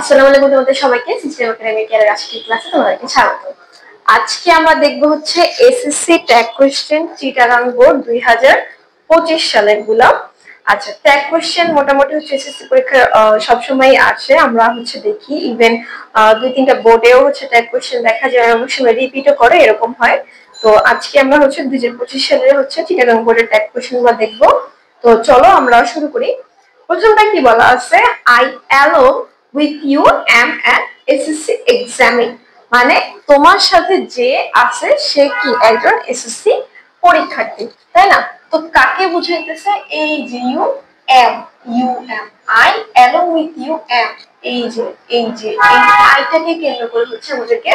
আসসালামু আলাইকুম তোমাদের সবাইকে সিস্টেম একাডেমিক এর আজকের ক্লাসে তোমাদেরকে স্বাগত। আজকে আমরা দেখব হচ্ছে SSC tag question Chittagong board 2025 সালের গুলো। আচ্ছা, ট্যাগ কোশ্চেন মোটামুটি হচ্ছে এসএসসি পরীক্ষা সব সময় আসে, আমরা হচ্ছে দেখি ইভেন দুই তিনটা বোর্ডেও হচ্ছে ট্যাগ কোশ্চেন দেখা যায়, অনেক সময় রিপিটও করে, এরকম হয়। তো আজকে আমরা হচ্ছে 2025 সালের হচ্ছে চিটাগাং বোর্ডের ট্যাগ কোশ্চেন গুলো দেখবো। তো চলো আমরা শুরু করি। প্রথমটা কি বলা আছে, I allow with you am an SSC examine, মানে তোমার সাথে যে আছে সে কি একজন এসএসসি পরীক্ষার্থী, তাই না? তো কাকে বুঝাইতেছে? এই যে you am I along with you am, এই যে এই আইটাকে কেন্দ্র করে হচ্ছে আমাদেরকে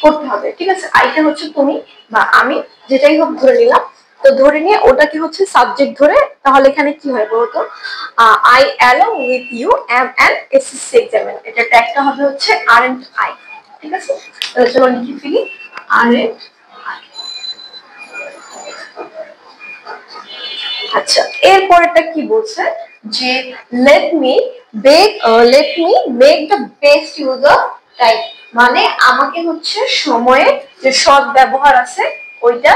করতে হবে, ঠিক আছে? আইটা হচ্ছে তুমি বা আমি, যেটাই হোক ধরে নিলাম। তো ধরে নিয়ে ওটাকে হচ্ছে সাবজেক্ট ধরে, তাহলে এখানে কি হয় বলতো, I along with you am an SSC examiner, এটা ট্যাগটা হবে হচ্ছে aren't I, ঠিক আছে? তাহলে চলো লিখে ফেলি aren't I। আচ্ছা, এরপরটা কি বলছে যে let me make the best use of time, মানে আমাকে হচ্ছে সময়ের যে সৎ ব্যবহার আছে ওইটা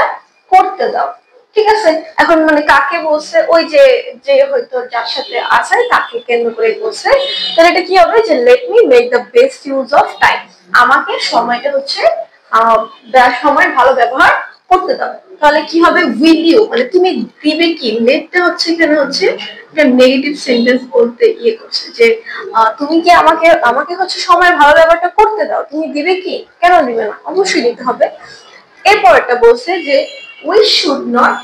করতে দাও, ঠিক আছে? এখন মানে কাকে বলছে? ওই যে যে হয়তো যার সাথে আছে তাকে কেন্দ্র করে বলছে। তাহলে এটা কি হবে যে let me make the best use of time, আমাকে সময়টা হচ্ছে সময় ভালো ব্যবহার করতে দাও। তাহলে কি হবে? উইল ইউ, মানে তুমি দিবে কি? লেটটা হচ্ছে এখানে হচ্ছে একটা নেগেটিভ সেন্টেন্স বলতে ইয়ে করছে যে তুমি কি আমাকে হচ্ছে সময় ভালো ব্যবহারটা করতে দাও, তুমি দিবে কি? কেন দিবে না? অবশ্যই দিতে হবে। এরপর একটা বলছে যে we should not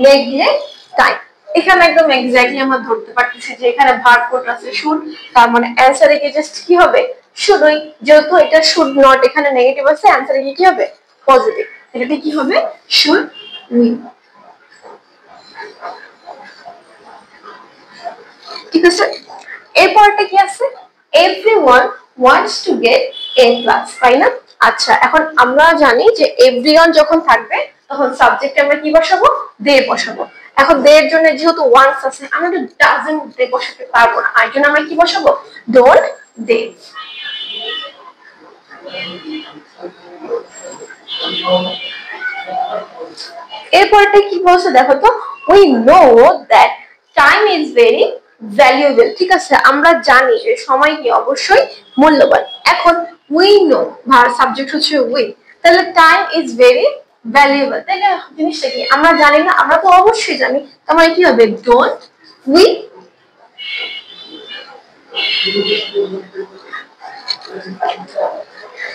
neglect time, এখানে একদম এক্স্যাক্টলি আমরা ধরতে পারতেছি যে এখানে ভার্ব কোড আছে শুড, তার মানে অ্যানসারে কি জাস্ট কি হবে? শুড উই, যেহেতু এটা শুড নট এখানে নেগেটিভ আছে, অ্যানসারে কি হবে? পজিটিভ, এটা কি হবে? শুড উই, ঠিক আছে? এরপরটা কি আছে? Everyone wants to get A plus, তাই না? আচ্ছা, এখন আমরা জানি যে এভরিওয়ান যখন থাকবে তখন সাবজেক্টে আমরা কি বসাবো? দে বসাবো। এখন দে এর জন্য যেহেতু ওয়ান্টস আছে, আমরা তো ডাজন্ট দে বসাতে পারবো না, এর জন্য আমরা কি বসাবো? Don't they. এরপরটা কি বলছে দেখো তো, we know that time is very valuable, ঠিক আছে? আমরা জানি যে সময় কি অবশ্যই মূল্যবান। এখন উই নো, সাবজেক্ট হচ্ছে উই, তাহলে টাইম ইজ ভেরি ভ্যালুয়েবল, তাহলে জিনিসটা কি? আমরা জানি না, আমরা তো অবশ্যই জানি, তার মানে কি হবে? Don't we.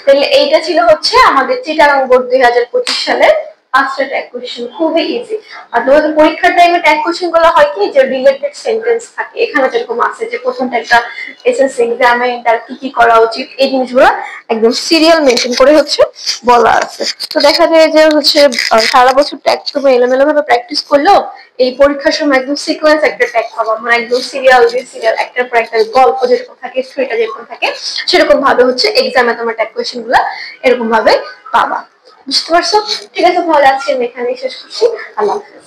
তাহলে এইটা ছিল হচ্ছে আমাদের চিটাগাং বোর্ড 2025 সালের 5টা ট্যাগ কোশ্চেন, খুবই ইজি। আর তোমাদের পরীক্ষার টাইমে ট্যাগ কোশ্চেন গুলো হয় কি যে রিলেটেড সেন্টেন্স থাকে, এখানে যেরকম আছে যে প্রথমটা একটা এসএসসি এক্সামে তার কি কি করা উচিত, এই জিনিসগুলো একদম সিরিয়াল মেনটেন করে হচ্ছে বলা আছে। তো দেখা যায় যে হচ্ছে সারা বছর ট্যাগ তুমি এলোমেলো ভাবে প্র্যাকটিস করলেও এই পরীক্ষার সময় একদম সিকোয়েন্স একটা ট্যাগ পাবা, মানে একদম সিরিয়াল একটার পর একটা গল্প যেরকম থাকে, স্টোরিটা যেরকম থাকে, সেরকম ভাবে হচ্ছে এক্সামে তোমার ট্যাগ কোশ্চেন গুলো এরকম ভাবে পাবা। বুঝতে পারছো? ঠিক আছে, তাহলে আজকে আমি এখানেই শেষ করছি। আল্লাহ হাফেজ।